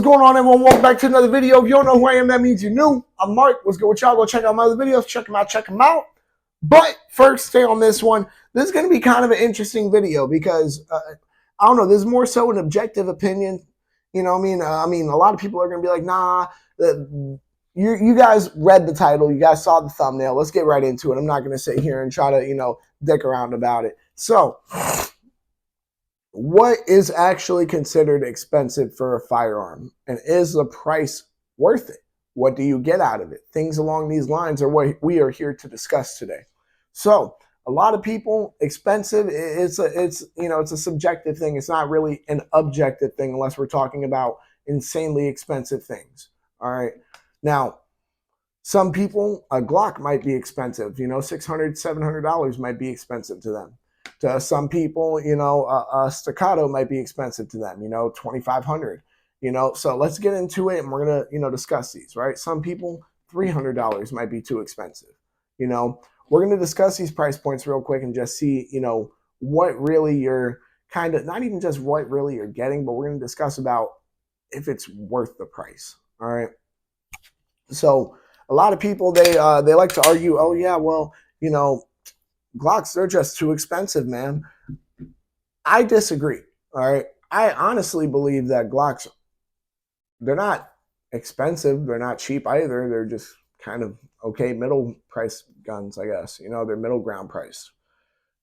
What's going on, everyone? Welcome back to another video. If you don't know who I am, that means you're new. I'm Mark. What's good with y'all? Go check out my other videos. Check them out. Check them out. But first, stay on this one. This is going to be kind of an interesting video because I don't know. There's more so an objective opinion. You know what I mean? A lot of people are going to be like, nah. You guys read the title. You guys saw the thumbnail. Let's get right into it. I'm not going to sit here and try to dick around about it. So, what is actually considered expensive for a firearm, and is the price worth it? What do you get out of it? Things along these lines are what we are here to discuss today. So a lot of people, expensive, it's a subjective thing. It's not really an objective thing unless we're talking about insanely expensive things. All right. Now, some people, a Glock might be expensive. $600, $700 might be expensive to them. To some people, a staccato might be expensive to them, $2,500, so let's get into it and we're going to, discuss these, right? Some people, $300 might be too expensive. We're going to discuss these price points real quick and just see, what really you're not even just what really you're getting, but we're going to discuss about if it's worth the price. All right. So a lot of people, they like to argue, oh yeah, well, Glocks, they're just too expensive, man. I disagree. All right. I honestly believe that Glocks, they're not expensive. They're not cheap either. They're just kind of okay middle price guns, I guess. They're middle ground priced.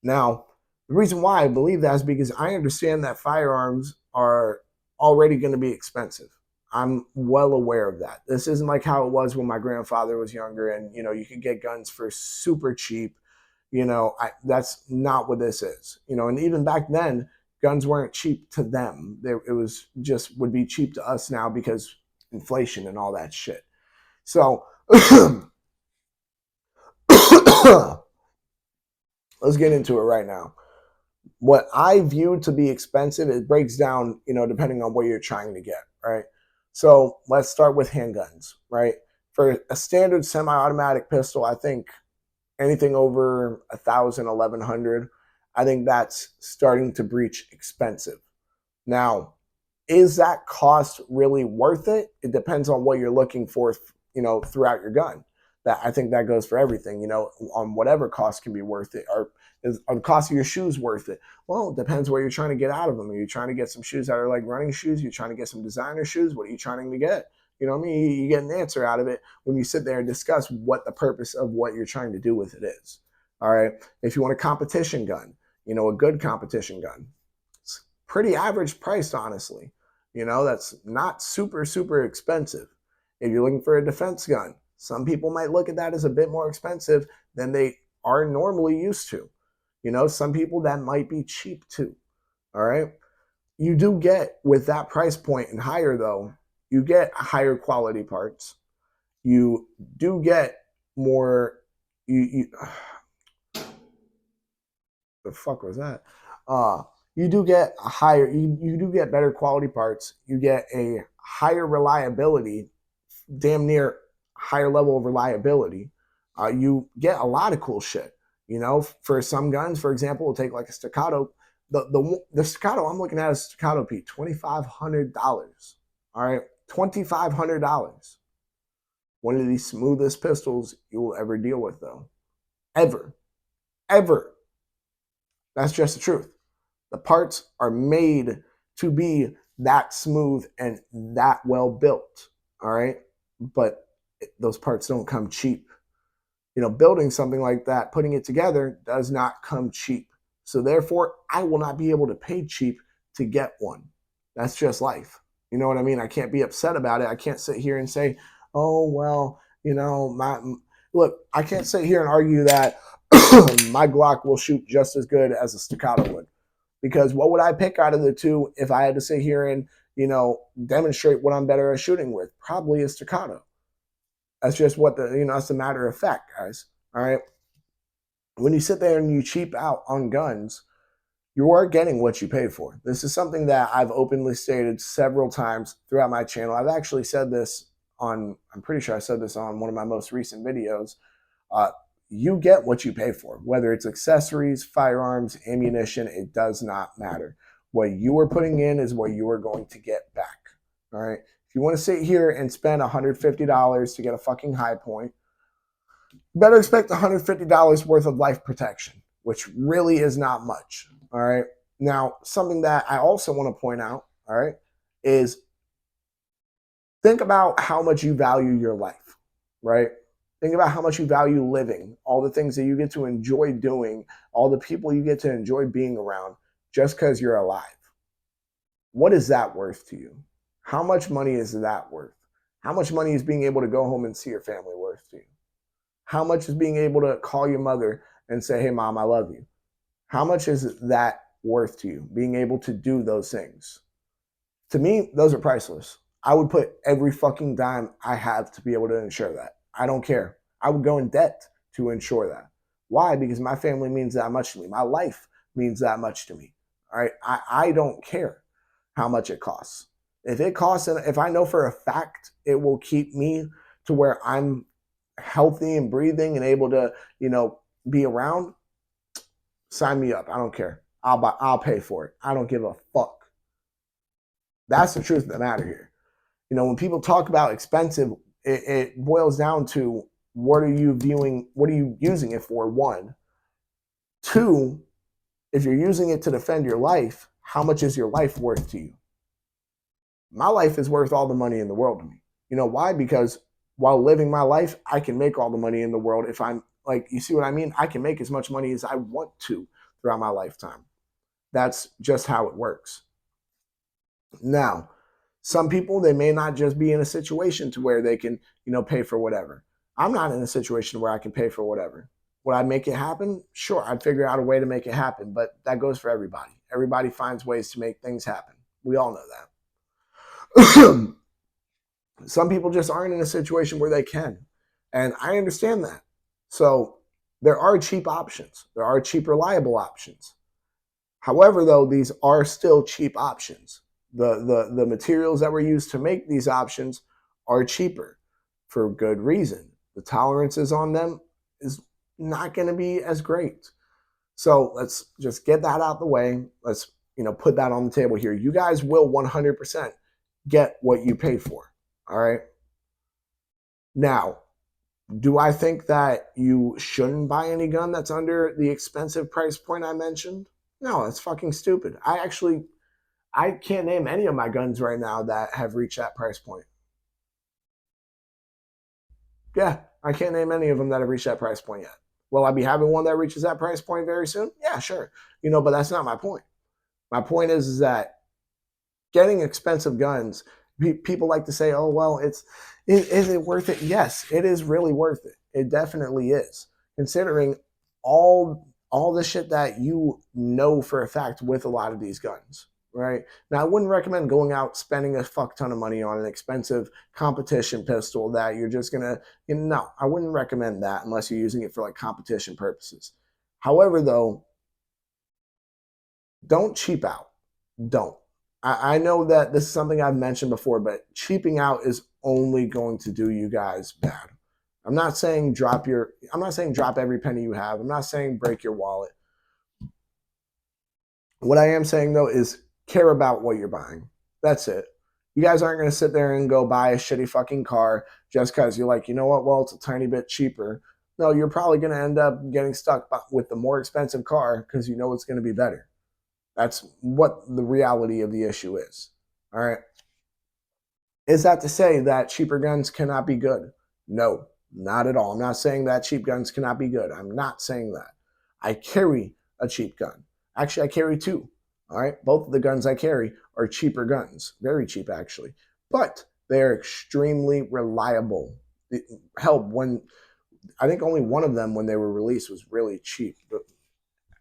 Now, the reason why I believe that is because I understand that firearms are already going to be expensive. I'm well aware of that. This isn't like how it was when my grandfather was younger and, you could get guns for super cheap. That's not what this is. And even back then, guns weren't cheap to them. It was just would be cheap to us now because inflation and all that shit. So let's get into it right now. What I view to be expensive, it breaks down, depending on what you're trying to get, right? So let's start with handguns, right? For a standard semi-automatic pistol, I think anything over 1,000, 1,100, I think that's starting to breach expensive. Now, is that cost really worth it? It depends on what you're looking for, throughout your gun. I think that goes for everything, on whatever cost can be worth it. Are the cost of your shoes worth it? Well, it depends what you're trying to get out of them. Are you trying to get some shoes that are like running shoes? You're trying to get some designer shoes? What are you trying to get? You know what I mean? You get an answer out of it when you sit there and discuss what the purpose of what you're trying to do with it is. All right. If you want a competition gun, a good competition gun, it's pretty average priced, honestly. That's not super, super expensive. If you're looking for a defense gun, some people might look at that as a bit more expensive than they are normally used to. Some people that might be cheap too. All right. You do get with that price point and higher though, you get higher quality parts. You do get more. The fuck was that? You do get a higher. You do get better quality parts. You get a higher reliability, damn near higher level of reliability. You get a lot of cool shit. For some guns, for example, we'll take like a staccato. The staccato I'm looking at is staccato P, $2,500. All right. $2,500. One of the smoothest pistols you will ever deal with, though. Ever. That's just the truth. The parts are made to be that smooth and that well built. All right. But those parts don't come cheap. Building something like that, putting it together does not come cheap. So therefore, I will not be able to pay cheap to get one. That's just life. You know what I mean? I can't be upset about it. I can't sit here and say, oh, well, look, I can't sit here and argue that my Glock will shoot just as good as a staccato would. Because what would I pick out of the two if I had to sit here and, demonstrate what I'm better at shooting with? Probably a staccato. That's just what that's a matter of fact, guys. All right. When you sit there and you cheap out on guns, you are getting what you pay for. This is something that I've openly stated several times throughout my channel. I've actually said this I'm pretty sure I said this on one of my most recent videos. You get what you pay for, whether it's accessories, firearms, ammunition, it does not matter. What you are putting in is what you are going to get back. All right. If you want to sit here and spend $150 to get a fucking high point, you better expect $150 worth of life protection, which really is not much. All right. Now, something that I also want to point out, all right, is think about how much you value your life, right? Think about how much you value living, all the things that you get to enjoy doing, all the people you get to enjoy being around just because you're alive. What is that worth to you? How much money is that worth? How much money is being able to go home and see your family worth to you? How much is being able to call your mother and say, hey, mom, I love you? How much is that worth to you, being able to do those things? To me, those are priceless. I would put every fucking dime I have to be able to ensure that. I don't care. I would go in debt to ensure that. Why? Because my family means that much to me. My life means that much to me. All right. I don't care how much it costs. If it costs, and if I know for a fact it will keep me to where I'm healthy and breathing and able to, be around, sign me up. I don't care. I'll pay for it. I don't give a fuck. That's the truth of the matter here. When people talk about expensive, it boils down to what are you using it for? One. Two, if you're using it to defend your life, how much is your life worth to you? My life is worth all the money in the world to me. You know why? Because while living my life, I can make all the money in the world if I'm you see what I mean? I can make as much money as I want to throughout my lifetime. That's just how it works. Now, some people, they may not just be in a situation to where they can, pay for whatever. I'm not in a situation where I can pay for whatever. Would I make it happen? Sure, I'd figure out a way to make it happen, but that goes for everybody. Everybody finds ways to make things happen. We all know that. Some people just aren't in a situation where they can. And I understand that. So there are cheap options. There are cheap, reliable options. However, though, these are still cheap options. The materials that were used to make these options are cheaper for good reason. The tolerances on them is not going to be as great. So let's just get that out the way. Let's put that on the table here. You guys will 100% get what you pay for. All right. Now, do I think that you shouldn't buy any gun that's under the expensive price point I mentioned? No, that's fucking stupid. I can't name any of my guns right now that have reached that price point. Yeah, I can't name any of them that have reached that price point yet. Will I be having one that reaches that price point very soon? Yeah, sure. But that's not my point. My point is that getting expensive guns, people like to say, oh, well, is it worth it? Yes, it is really worth it. It definitely is. Considering all the shit that you know for a fact with a lot of these guns. Right? Now, I wouldn't recommend going out spending a fuck ton of money on an expensive competition pistol that you're just going to, no, I wouldn't recommend that unless you're using it for competition purposes. However, though, don't cheap out. Don't. I know that this is something I've mentioned before, but cheaping out is only going to do you guys bad. I'm not saying drop every penny you have. I'm not saying break your wallet. What I am saying, though, is care about what you're buying. That's it. You guys aren't going to sit there and go buy a shitty fucking car just because you're like, you know what, well, it's a tiny bit cheaper. No, you're probably going to end up getting stuck with the more expensive car because you know it's going to be better. That's what the reality of the issue is. All right. Is that to say that cheaper guns cannot be good? No, not at all. I'm not saying that cheap guns cannot be good. I'm not saying that. I carry a cheap gun. Actually, I carry two. All right. Both of the guns I carry are cheaper guns. Very cheap, actually. But they're extremely reliable. Hell, I think only one of them when they were released was really cheap. But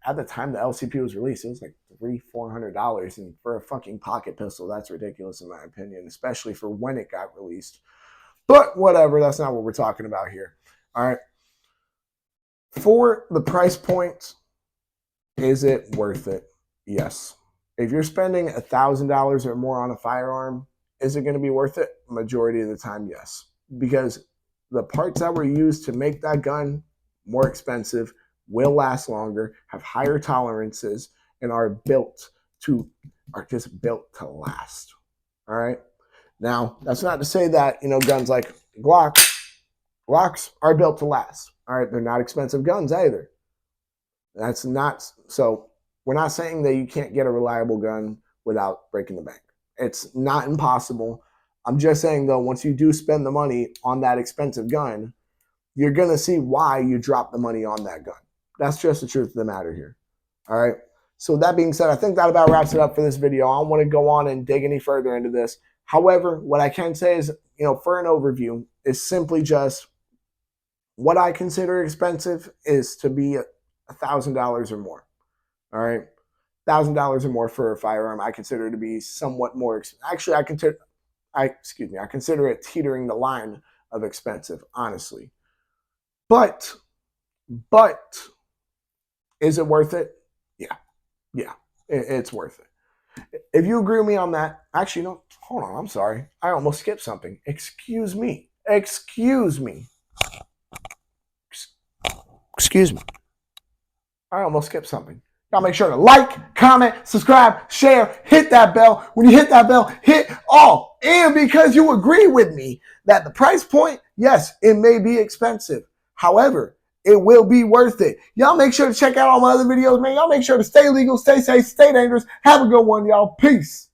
at the time the LCP was released, it was like $300-400, and for a fucking pocket pistol, that's ridiculous in my opinion, especially for when it got released. But whatever, that's not what we're talking about here. All right. For the price point, is it worth it? Yes. If you're spending $1,000 or more on a firearm, is it going to be worth it? Majority of the time, yes. Because the parts that were used to make that gun more expensive, will last longer, have higher tolerances, and are just built to last. All right. Now, that's not to say that, guns like Glocks are built to last. All right, they're not expensive guns either. That's not so. We're not saying that you can't get a reliable gun without breaking the bank. It's not impossible. I'm just saying though, once you do spend the money on that expensive gun, you're gonna see why you dropped the money on that gun. That's just the truth of the matter here. All right. So that being said, I think that about wraps it up for this video. I don't want to go on and dig any further into this. However, what I can say is, for an overview, is simply just what I consider expensive is to be $1,000 or more. All right, $1,000 or more for a firearm, I consider to be somewhat more. Actually, I consider it teetering the line of expensive, honestly. But is it worth it? Yeah, it's worth it. If you agree with me on that, actually, no, hold on, I'm sorry. I almost skipped something. Excuse me. I almost skipped something. Y'all make sure to like, comment, subscribe, share, hit that bell. When you hit that bell, hit all. And because you agree with me that the price point, yes, it may be expensive. However, it will be worth it. Y'all make sure to check out all my other videos, man. Y'all make sure to stay legal, stay safe, stay dangerous. Have a good one, y'all. Peace.